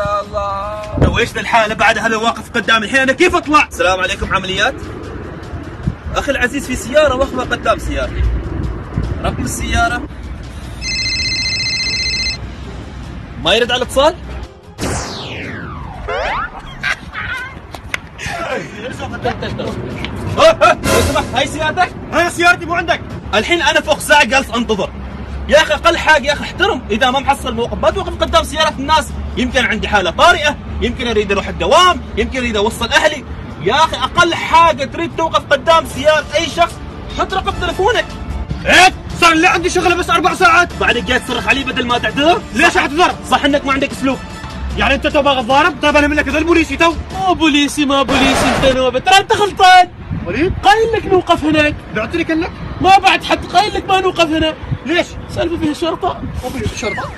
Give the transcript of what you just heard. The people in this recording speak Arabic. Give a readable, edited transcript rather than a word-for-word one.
يا الله. لو ايش ذا الحالة بعد هذا واقف قدام الحين انا كيف اطلع؟ السلام عليكم عمليات. اخي العزيز في سيارة واقفة قدام سيارتي. رقم السيارة ما يرد على الاتصال؟ لو سمحت هاي سيارتك؟ هاي سيارتي مو عندك. الحين انا فوق ساعة جالس انتظر. يا اخي اقل حاجة يا اخي احترم، اذا ما محصل موقف ما توقف قدام سيارة الناس، يمكن عندي حالة طارئة، يمكن اريد اروح الدوام، يمكن اريد اوصل اهلي. يا اخي اقل حاجة تريد توقف قدام سيارة اي شخص حط رقم تلفونك. ايه صار لي عندي شغله بس 4 ساعات. بعدك جاي تصرخ علي بدل ما تعتذر؟ ليش اعتذر؟ صح انك ما عندك اسلوب. يعني انت تبغى تضارب؟ طيب انا منك هذا البوليسي تو. مو بوليسي ما بوليسي انت نوبة، ترى انت غلطان. وليد قايل لك نوقف هناك. بعتني كلك؟ ما بعد حد قايل لك ما نوقف هنا. ليش؟ سالفة فيها شرطة. مو بوليس شرطه.